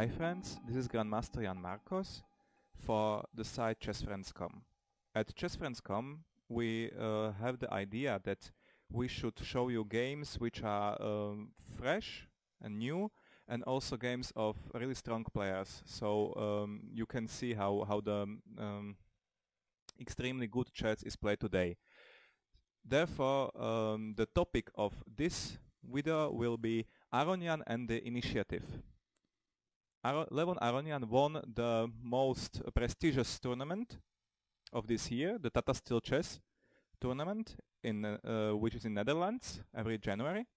Hi friends, this is Grandmaster Jan Markos for the site ChessFriends.com. At ChessFriends.com we have the idea that we should show you games which are fresh and new, and also games of really strong players. So you can see how the extremely good chess is played today. Therefore, the topic of this video will be Aronian and the initiative. Levon Aronian won the most prestigious tournament of this year, the Tata Steel Chess Tournament, which is in Netherlands every January.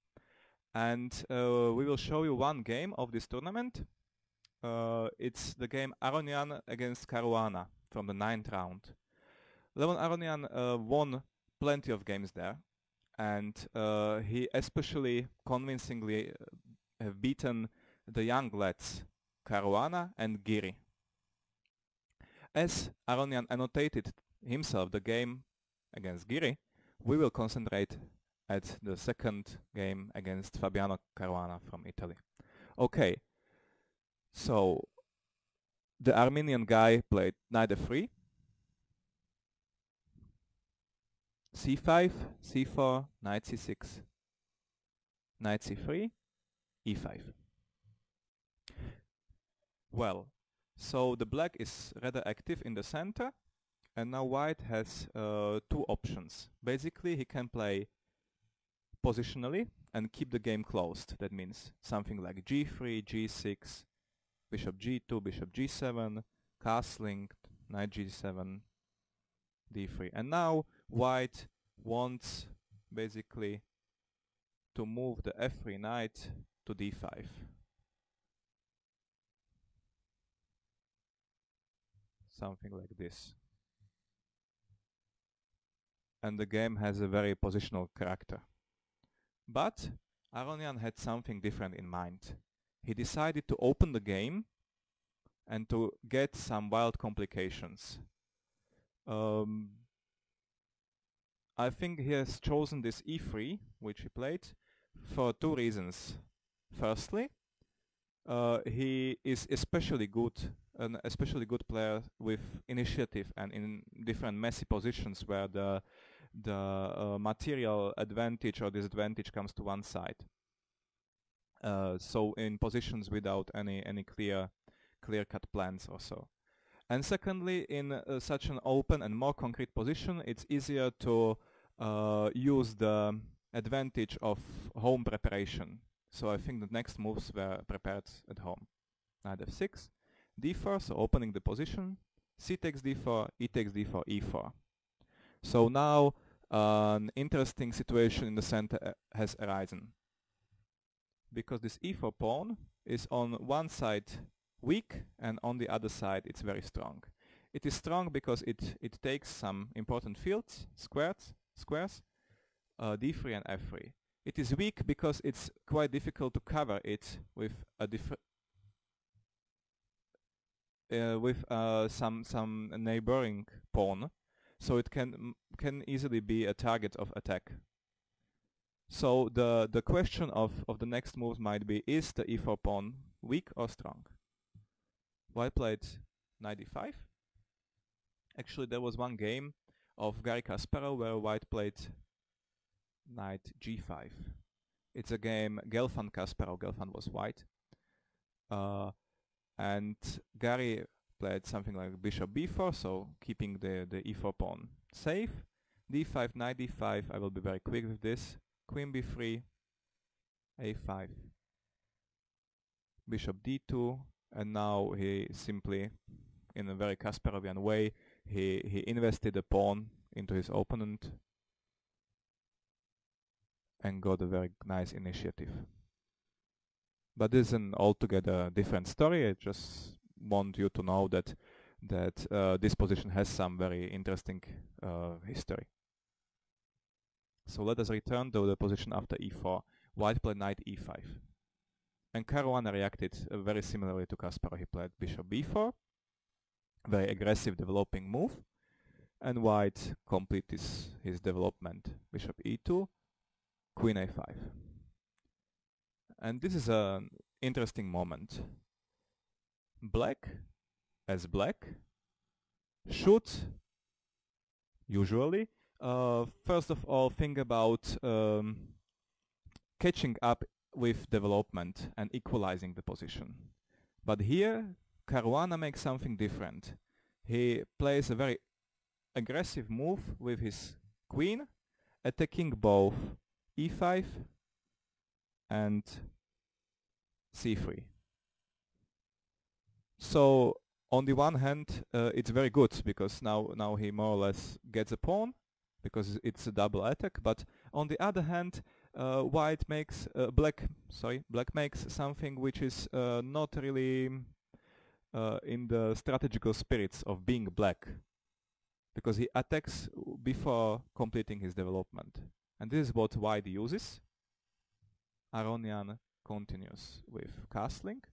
And we will show you one game of this tournament. It's the game Aronian against Caruana from the 9th round. Levon Aronian won plenty of games there, and he especially convincingly have beaten the young lads Caruana and Giri. As Aronian annotated himself the game against Giri, we will concentrate at the second game against Fabiano Caruana from Italy. Okay, so the Armenian guy played knight f3, c5, c4, knight c6, knight c3, e5. Well, so the black is rather active in the center, and now white has two options. Basically, he can play positionally and keep the game closed. That means something like g3, g6, bishop g2, bishop g7, castling, knight g7, d3. And now white wants basically to move the f3 knight to d5. Something like this. And the game has a very positional character. But Aronian had something different in mind. He decided to open the game and to get some wild complications. I think he has chosen this e3, which he played, for two reasons. Firstly, he is an especially good player with initiative and in different messy positions where the material advantage or disadvantage comes to one side. So in positions without any clear-cut plans or so. And secondly, in such an open and more concrete position, it's easier to use the advantage of home preparation. So I think the next moves were prepared at home. Knight f6, d4, so opening the position, c takes d4, e takes d4, e4. So now an interesting situation in the center has arisen. Because this e4 pawn is on one side weak and on the other side it's very strong. It is strong because it takes some important fields, squares, d3 and f3. It is weak because it's quite difficult to cover it with a some neighboring pawn, so it can easily be a target of attack. So the question of the next moves might be: is the e4 pawn weak or strong? White played knight d5. Actually, there was one game of Garry Kasparov where white played knight g5. It's a game Gelfand-Kasparov. Gelfand was white. And Garry played something like bishop b4, so keeping the e4 pawn safe. d5, knight d5, I will be very quick with this. Queen b3, a5, bishop d2, and now he simply, in a very Kasparovian way, he invested a pawn into his opponent and got a very nice initiative. But this is an altogether different story. I just want you to know that this position has some very interesting history. So let us return to the position after e4. White played knight e5. And Caruana reacted very similarly to Kasparov. He played bishop b4, very aggressive developing move. And white completed his development. Bishop e2, queen a5. And this is an interesting moment. black, as black, should usually first of all think about catching up with development and equalizing the position. But here, Caruana makes something different. He plays a very aggressive move with his queen, attacking both e5 and c3. So on the one hand, it's very good because now he more or less gets a pawn because it's a double attack. But on the other hand, black makes something which is not really in the strategical spirits of being black, because he attacks before completing his development. And this is what white uses. Aronian continues with castling,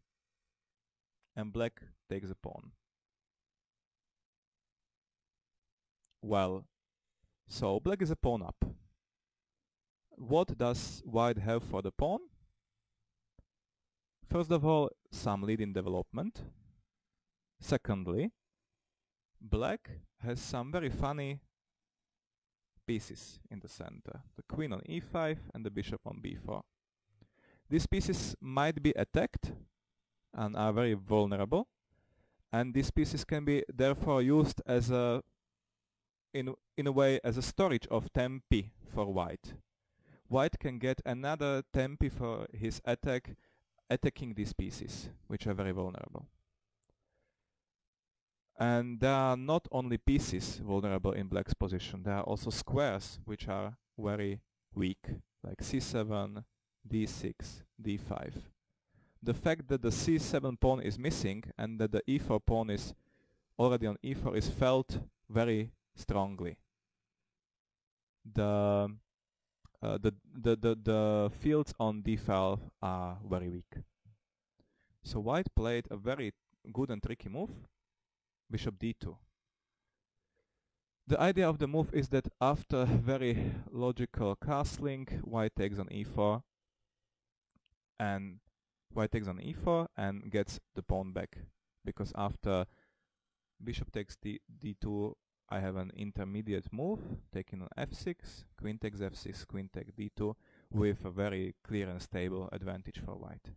and black takes a pawn. Well, so black is a pawn up. What does white have for the pawn? First of all, some lead in development. Secondly, black has some very funny pieces in the center. The queen on e5 and the bishop on b4. These pieces might be attacked and are very vulnerable, and these pieces can be therefore used as a in a way as a storage of tempi for white. White can get another tempi for his attacking these pieces, which are very vulnerable. And there are not only pieces vulnerable in black's position, there are also squares which are very weak, like c7, d6, d5. The fact that the c7 pawn is missing and that the e4 pawn is already on e4 is felt very strongly. The fields on d5 are very weak. So white played a very good and tricky move, bishop d2. The idea of the move is that after very logical castling, white takes on e4, and white takes on e4 and gets the pawn back, because after bishop takes d2, I have an intermediate move, taking on f6, queen takes f6, queen takes d2, with a very clear and stable advantage for white,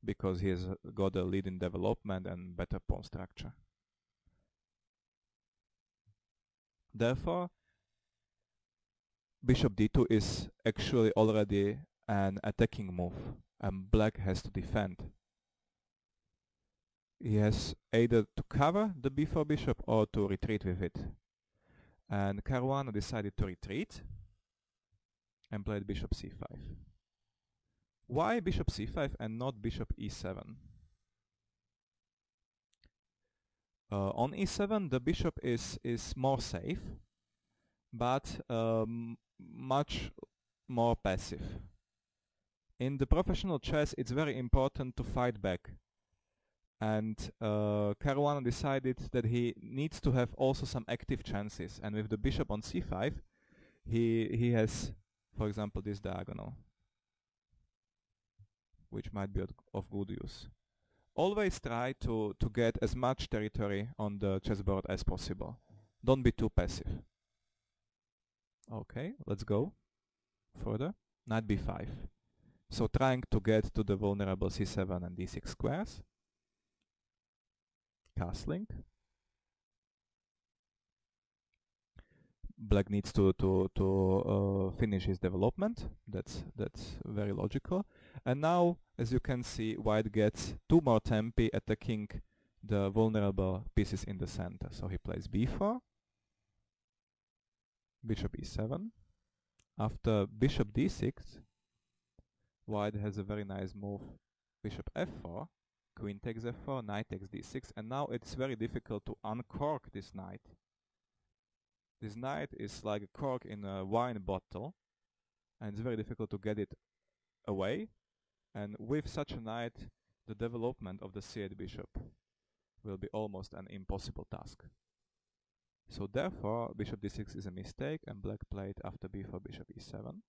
because he has got a lead in development and better pawn structure. Therefore, bishop d2 is actually already an attacking move, and black has to defend. He has either to cover the b4 bishop or to retreat with it. And Caruana decided to retreat and played bishop c5. Why bishop c5 and not bishop e7? On e7 the bishop is more safe, but much more passive. In the professional chess it's very important to fight back. And Caruana decided that he needs to have also some active chances, and with the bishop on c5 he has, for example, this diagonal, which might be of good use. Always try to get as much territory on the chessboard as possible. Don't be too passive. Okay, let's go further. Knight b5. So trying to get to the vulnerable c7 and d6 squares. Castling. Black needs to finish his development. That's very logical. And now, as you can see, white gets two more tempi attacking the vulnerable pieces in the center. So he plays b4, bishop e7. After bishop d6, white has a very nice move, bishop f4. Queen takes f4, knight takes d6, and now it's very difficult to uncork this knight. This knight is like a cork in a wine bottle, and it's very difficult to get it away. And with such a knight, the development of the c8 bishop will be almost an impossible task. So therefore, bishop d6 is a mistake, and black played after b4, bishop e7,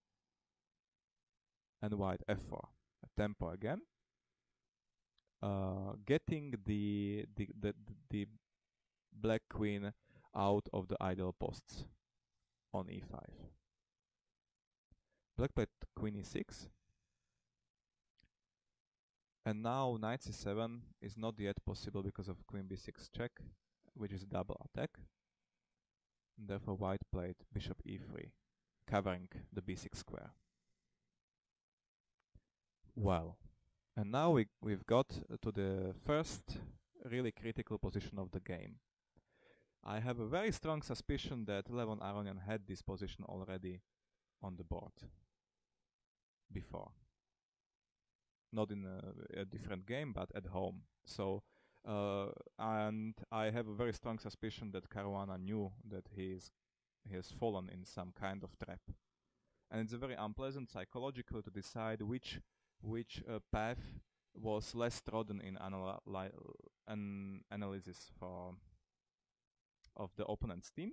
and white f4. A tempo again. getting the black queen out of the ideal posts on e5. Black played queen e6, and now knight c7 is not yet possible because of queen b6 check, which is a double attack. And therefore white played bishop e3, covering the b6 square. Well, and now we've got to the first really critical position of the game. I have a very strong suspicion that Levon Aronian had this position already on the board before. Not in a different game, but at home. So, and I have a very strong suspicion that Caruana knew that he has fallen in some kind of trap. And it's very unpleasant psychologically to decide which path was less trodden in an analysis of the opponent's team.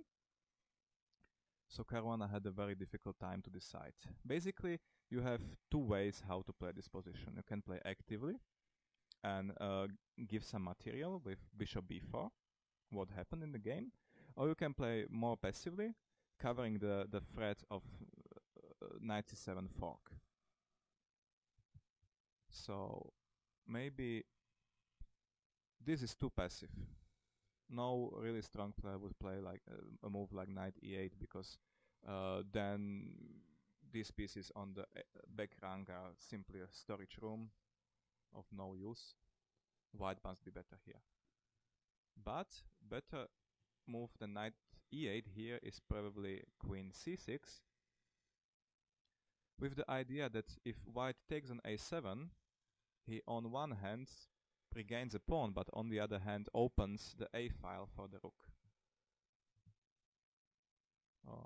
So Caruana had a very difficult time to decide. Basically, you have two ways how to play this position. You can play actively and give some material with bishop b4, what happened in the game, or you can play more passively, covering the threat of knight c7 fork. So maybe this is too passive. No really strong player would play like a move like knight e8, because then these pieces on the back rank are simply a storage room of no use. White must be better here. But better move than knight e8 here is probably queen c6, with the idea that if white takes on a7, he on one hand regains a pawn, but on the other hand opens the a file for the rook. Oh,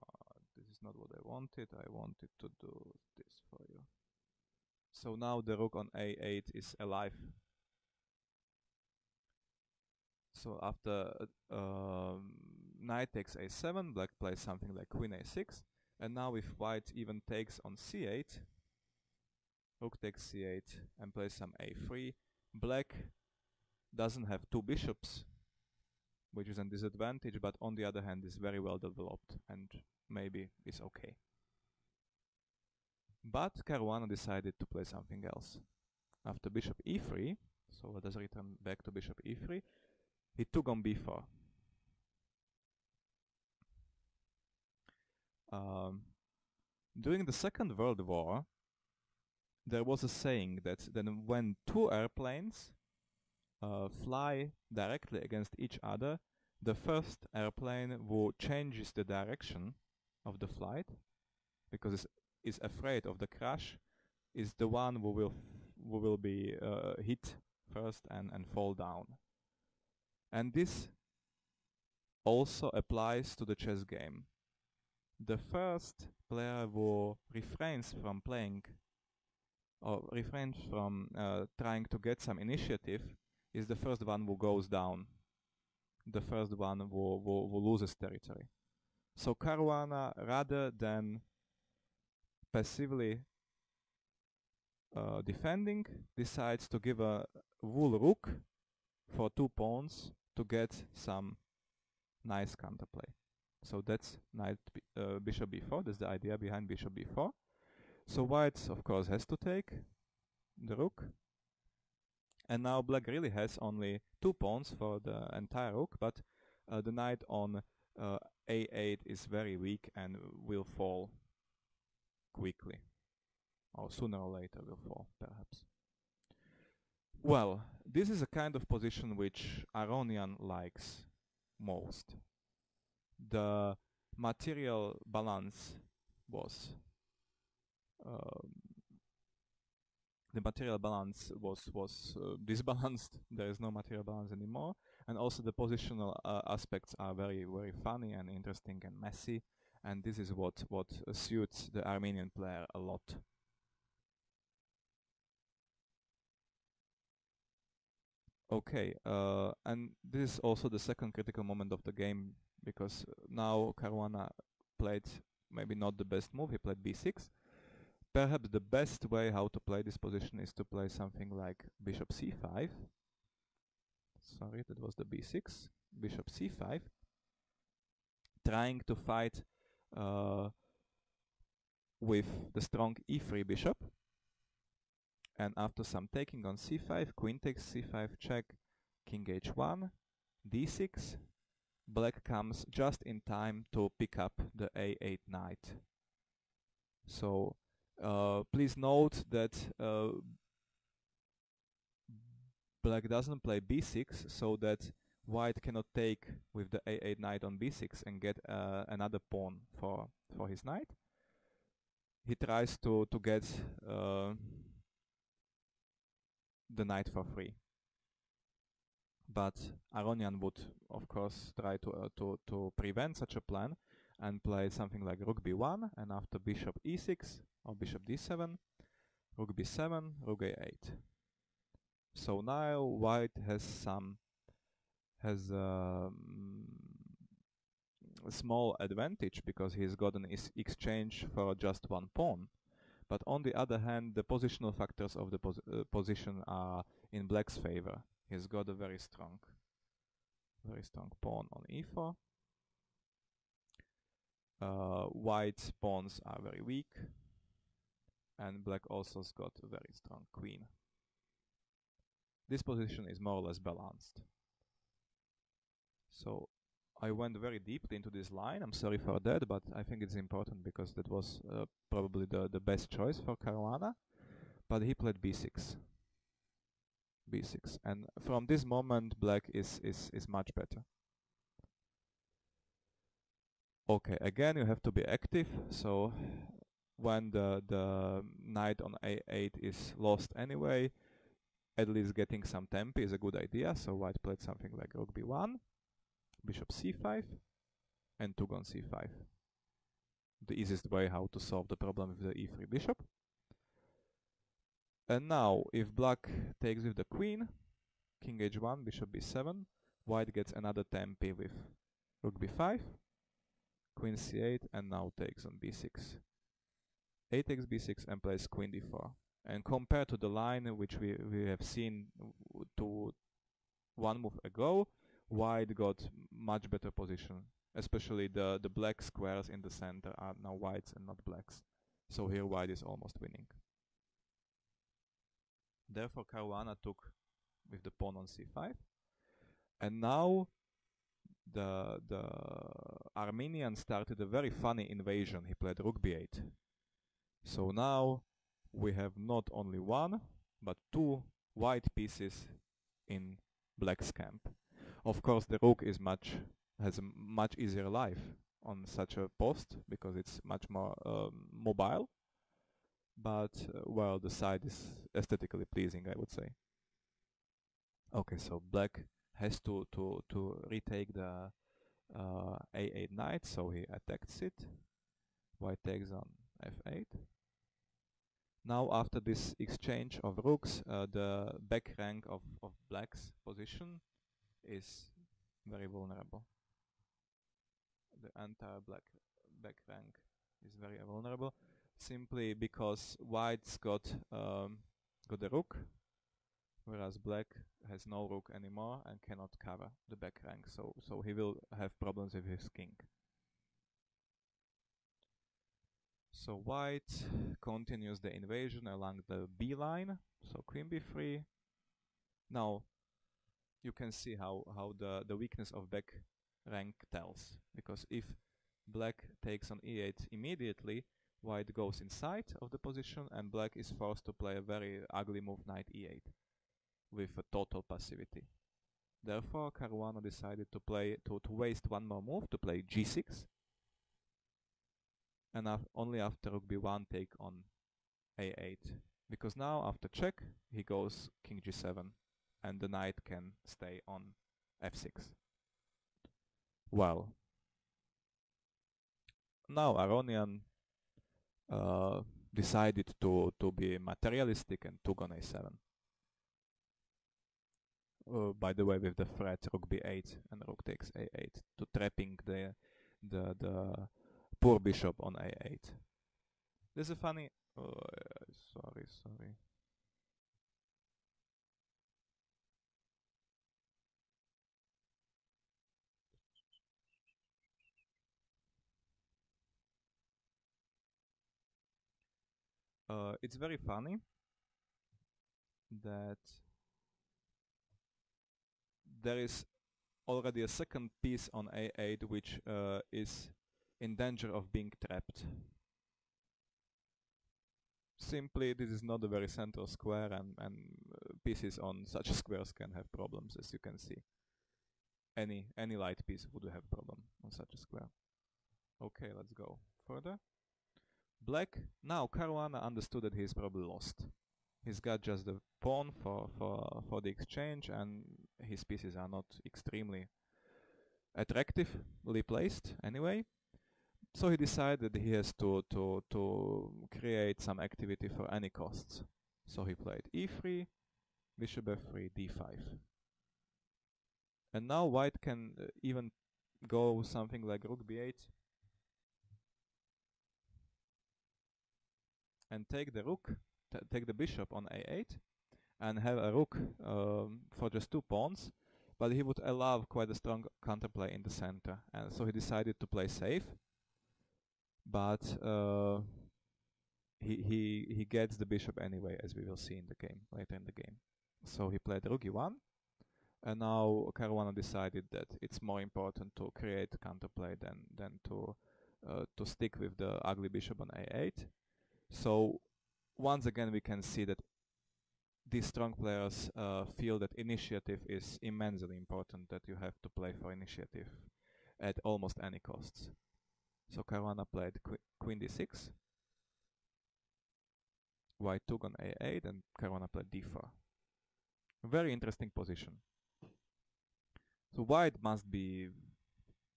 this is not what I wanted. I wanted to do this for you. So now the rook on a8 is alive. So after knight takes a7, black plays something like queen a6, and now if white even takes on c8, rook takes c8 and plays some a3, black doesn't have two bishops, which is a disadvantage, but on the other hand is very well developed and maybe is okay. But Caruana decided to play something else. After bishop e3, so let us return back to bishop e3, he took on b4. During the Second World War, there was a saying that then when two airplanes fly directly against each other, the first airplane who changes the direction of the flight, because is afraid of the crash, is the one who will be hit first and fall down. And this also applies to the chess game. The first player who refrains from playing or refrains from trying to get some initiative is the first one who goes down, the first one who loses territory. So Caruana, rather than passively defending, decides to give a wool rook for 2 pawns to get some nice counterplay. So that's knight bishop b4. That's the idea behind bishop b4. So white, of course, has to take the rook. And now black really has only 2 pawns for the entire rook, but the knight on a8 is very weak and will fall quickly. Or sooner or later will fall, perhaps. Well, this is a kind of position which Aronian likes most. The material balance was disbalanced. There is no material balance anymore, and also the positional aspects are very funny and interesting and messy, and this is what suits the Armenian player a lot. Okay, and this is also the second critical moment of the game, because now Caruana played maybe not the best move. He played b6, Perhaps the best way how to play this position is to play something like bishop c5. Sorry, that was the b6. Bishop c5. Trying to fight with the strong e3 bishop. And after some taking on c5, queen takes c5 check, king h1, d6. Black comes just in time to pick up the a8 knight. So please note that black doesn't play b6, so that white cannot take with the a8 knight on b6 and get another pawn for his knight. He tries to get the knight for free. But Aronian would, of course, try to prevent such a plan and play something like rook b1, and after bishop e6 or bishop d7, rook b7, rook a8. So now white has a small advantage because he's got an exchange for just one pawn. But on the other hand, the positional factors of the position are in black's favor. He's got a very strong pawn on e4. White's pawns are very weak, and black also has got a very strong queen. This position is more or less balanced. So I went very deeply into this line. I'm sorry for that, but I think it's important because that was probably the best choice for Caruana. But he played b6. b6, and from this moment black is much better. Okay, again you have to be active, so when the knight on a8 is lost anyway, at least getting some tempo is a good idea. So white played something like rook b1, bishop c5, and took on c5. The easiest way how to solve the problem with the e3 bishop. And now, if black takes with the queen, king h1, bishop b7, white gets another tempo with rook b5, queen c8, and now takes on b6. A takes b6 and plays queen d4. And compared to the line which we have seen to one move ago, white got much better position. Especially the black squares in the center are now whites and not blacks. So here white is almost winning. Therefore Caruana took with the pawn on c5. And now the Armenian started a very funny invasion. He played rook b8. So now we have not only one, but two white pieces in black's camp. Of course, the rook has a much easier life on such a post because it's much more mobile. But well, the side is aesthetically pleasing, I would say. Okay, so black has to retake the a8 knight, so he attacks it. White takes on f8. Now after this exchange of rooks, the back rank of black's position is very vulnerable. The entire black back rank is very vulnerable, simply because white's got the rook, whereas black has no rook anymore and cannot cover the back rank, so he will have problems with his king. So white continues the invasion along the b line, so queen b3. Now you can see how the weakness of back rank tells, because if black takes on e8 immediately, white goes inside of the position and black is forced to play a very ugly move knight e8 with a total passivity. Therefore Caruana decided to play to waste one more move to play g6, and only after rook b1 take on a8, because now after check he goes king g7 and the knight can stay on f6. Well, now Aronian decided to be materialistic and took on a7. By the way, with the threat rook b8 and rook takes a8, to trapping the poor bishop on a8. There's a funny Sorry. It's very funny that there is already a second piece on A8 which is in danger of being trapped. Simply, this is not a very central square, and pieces on such squares can have problems, as you can see. Any light piece would have problem on such a square. Okay, let's go further. Black, now Caruana understood that he's probably lost. He's got just the pawn for the exchange, and his pieces are not extremely attractively placed anyway. So he decided he has to create some activity for any costs. So he played e3, bishop f3, d5. And now white can even go something like rook b8 and take the rook, take the bishop on a8, and have a rook for just 2 pawns, but he would allow quite a strong counterplay in the center, and so he decided to play safe. But he gets the bishop anyway, as we will see in the game later in the game. So he played rook e1, and now Caruana decided that it's more important to create counterplay than to stick with the ugly bishop on a8. So once again we can see that these strong players feel that initiative is immensely important, that you have to play for initiative at almost any costs. So Caruana played queen d6, white took on a8, and Caruana played d4. Very interesting position. So white must be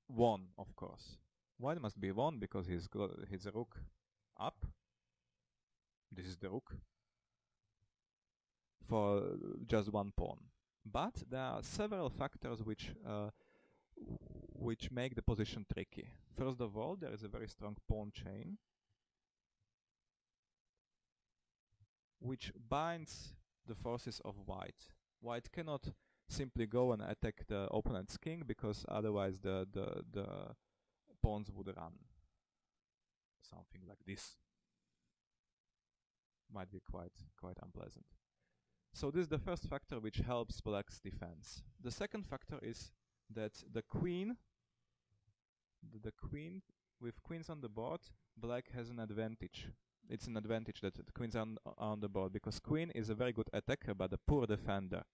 won, of course. White must be won because he's got his rook up. This is the rook for just 1 pawn. But there are several factors which make the position tricky. First of all, there is a very strong pawn chain which binds the forces of white. White cannot simply go and attack the opponent's king because otherwise the pawns would run. Something like this might be quite unpleasant. So this is the first factor which helps black's defense. The second factor is that the queen with queens on the board, black has an advantage. It's an advantage that the queens are on the board because queen is a very good attacker but a poor defender.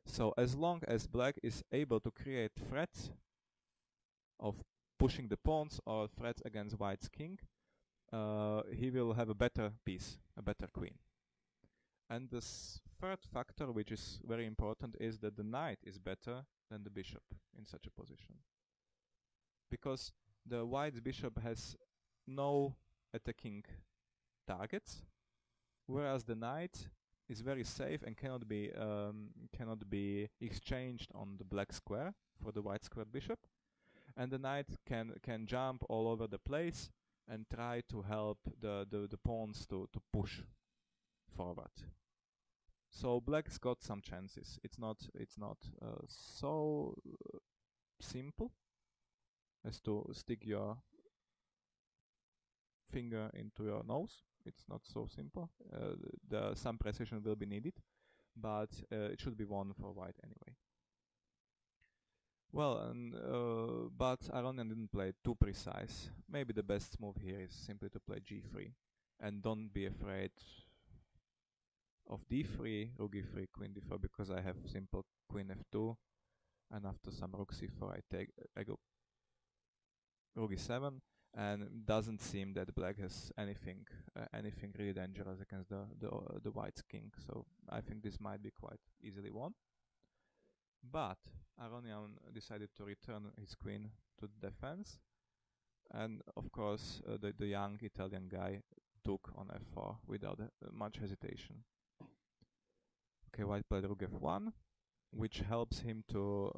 So as long as black is able to create threats of pushing the pawns or threats against white's king, he will have a better piece, a better queen. And the third factor, which is very important, is that the knight is better than the bishop in such a position. Because the white's bishop has no attacking targets, whereas the knight is very safe and cannot be exchanged on the black square for the white squared bishop, and the knight can jump all over the place and try to help the pawns to push forward. So black's got some chances. It's not so simple as to stick your finger into your nose. It's not so simple. Some precision will be needed, but it should be won for white anyway. Well, but Aronian didn't play too precise. Maybe the best move here is simply to play g3, and don't be afraid of d3, rook e3, queen d4, because I have simple queen f2, and after some rook c4 I go rook e7, and it doesn't seem that black has anything really dangerous against the white's king. So I think this might be quite easily won. But Aronian decided to return his queen to the defense, and of course the young Italian guy took on f4 without much hesitation. Okay, white played rook f1, which helps him to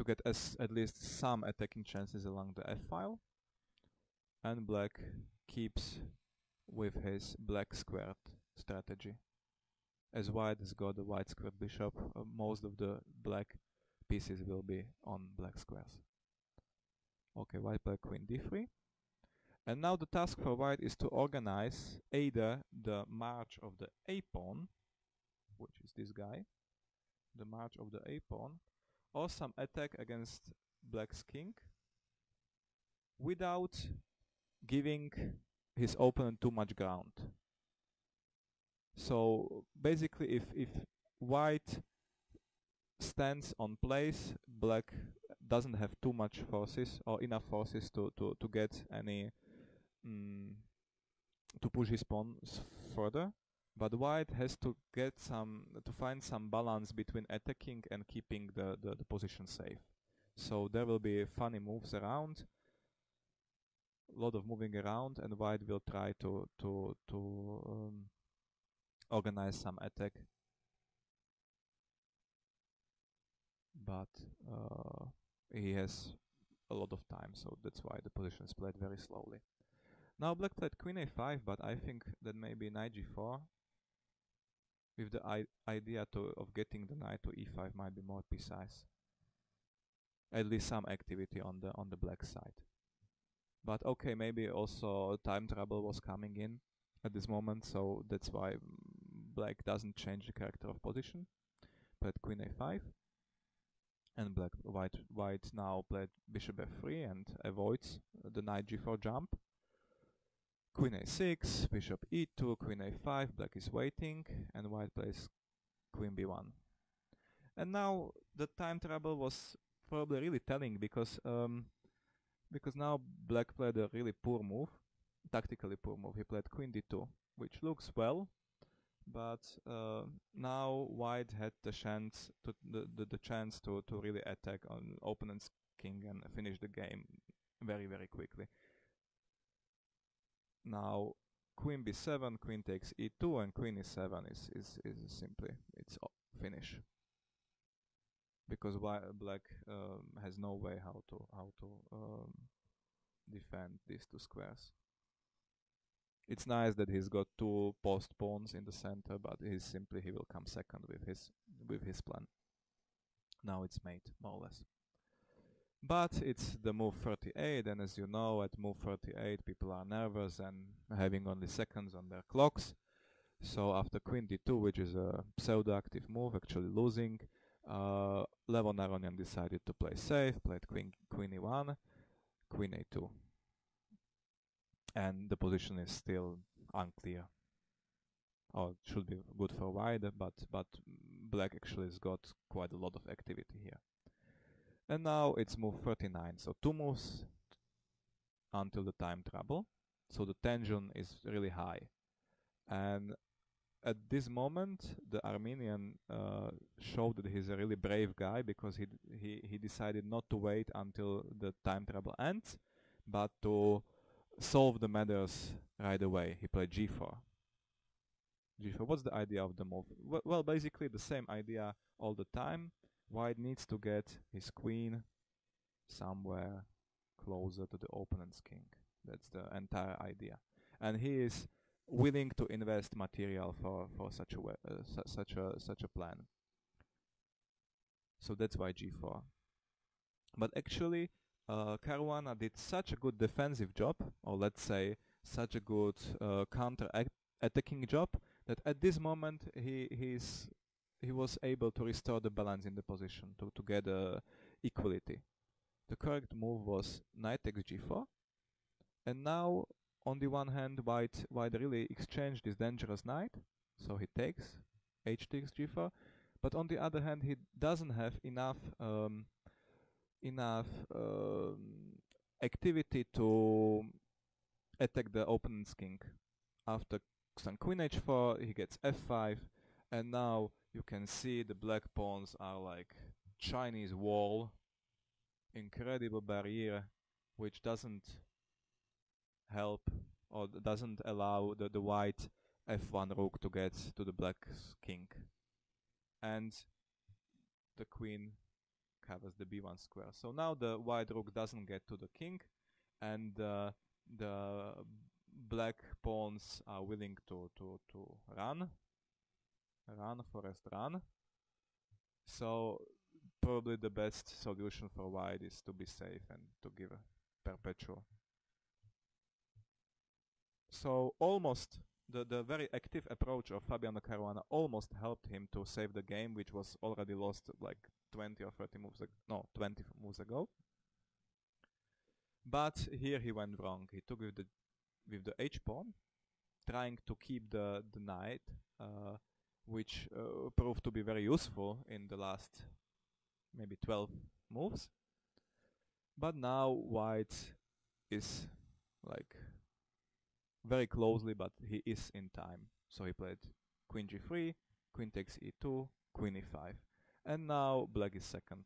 get at least some attacking chances along the f file, and black keeps with his black squared strategy. As white has got the white squared bishop, most of the black pieces will be on black squares. Okay, white played queen d3. And now the task for white is to organize either the march of the a pawn, which is this guy, the march of the a pawn, or some attack against black's king without giving his opponent too much ground. So basically if white stands on place, black doesn't have too much forces or enough forces to get any to push his pawns further, but white has to find some balance between attacking and keeping the position safe. So there will be funny moves around, a lot of moving around, and white will try to organize some attack, but he has a lot of time, so that's why the position is played very slowly. Now black played queen a5, but I think that maybe knight g4 with the idea of getting the knight to e5 might be more precise. At least some activity on the black side. But okay, maybe also time trouble was coming in at this moment, so that's why black doesn't change the character of position. Played queen a5, and white now played bishop f3 and avoids the knight g4 jump. Queen a6, bishop e2, queen a5, black is waiting, and white plays queen b1. And now the time trouble was probably really telling, because now black played a really poor move, tactically poor move. He played queen d2, which looks well, but now white had the chance to really attack on opponent's king and finish the game very, very quickly. Now queen b7, queen takes e2, and queen e7 is simply it's finish, because black has no way how to defend these two squares. It's nice that he's got two post pawns in the center, but he will come second with his plan. Now it's mate, more or less. But it's the move 38, and as you know, at move 38 people are nervous and having only seconds on their clocks. So after queen d2, which is a pseudo-active move, actually losing, Levon Aronian decided to play safe, played queen e1, queen a2. And the position is still unclear. Or it should be good for white, but black actually has got quite a lot of activity here. And now it's move 39, so 2 moves until the time trouble. So the tension is really high. And at this moment, the Armenian showed that he's a really brave guy, because he decided not to wait until the time trouble ends, but to solve the matters right away. He played g4. G4. What's the idea of the move? Well, basically the same idea all the time. White needs to get his queen somewhere closer to the opponent's king. That's the entire idea, and he is willing to invest material for such a plan. So that's why g4. But actually, Caruana did such a good defensive job, or let's say such a good counter-attacking job, that at this moment he was able to restore the balance in the position, to get equality. The correct move was knight takes g4, and now on the one hand white really exchanged this dangerous knight, so he takes, h takes g4, but on the other hand he doesn't have enough activity to attack the opponent's king. After some queen h4 he gets f5, and now you can see the black pawns are like Chinese wall, incredible barrier, which doesn't help or doesn't allow the white f1 rook to get to the black king, and the queen covers the b1 square. So now the white rook doesn't get to the king, and the black pawns are willing to run, forest run. So probably the best solution for white is to be safe and to give a perpetual. So almost the very active approach of Fabiano Caruana almost helped him to save the game, which was already lost like 20 or 30 moves ago. No, 20 moves ago. But here he went wrong. He took with the H pawn, trying to keep the knight, which proved to be very useful in the last maybe 12 moves. But now white is like very closely, but he is in time. So he played queen g3, queen takes e2, queen e5. And now black is second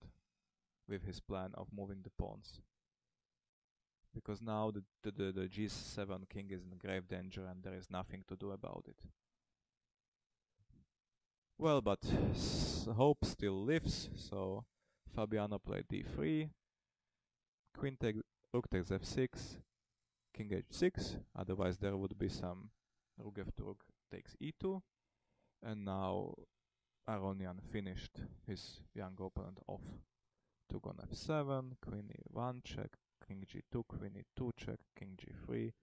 with his plan of moving the pawns. Because now the g7 king is in grave danger and there is nothing to do about it. Well, but hope still lives, so Fabiano played d3, queen takes, rook takes f6, king h6, otherwise there would be some rook f2, rook takes e2, and now Aronian finished his young opponent off. Took on f7, queen e1 check, king g2, queen e2 check, king g3,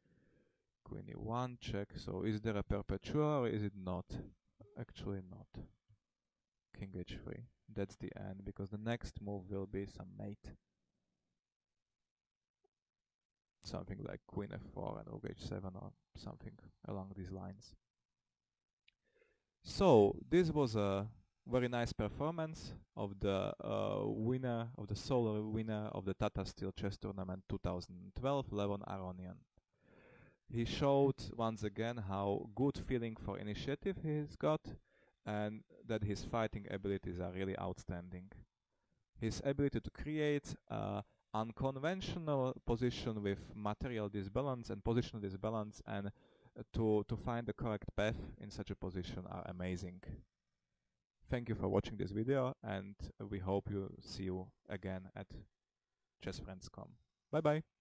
queen e1 check. So is there a perpetual or is it not? Actually not. King h3. That's the end, because the next move will be some mate. Something like queen f4 and rook h7 or something along these lines. So this was a very nice performance of the winner, of the solo winner of the Tata Steel Chess Tournament 2012, Levon Aronian. He showed once again how good feeling for initiative he's got and that his fighting abilities are really outstanding. His ability to create unconventional position with material disbalance and positional disbalance and to find the correct path in such a position are amazing. Thank you for watching this video, and we hope you see you again at ChessFriends.com. Bye bye.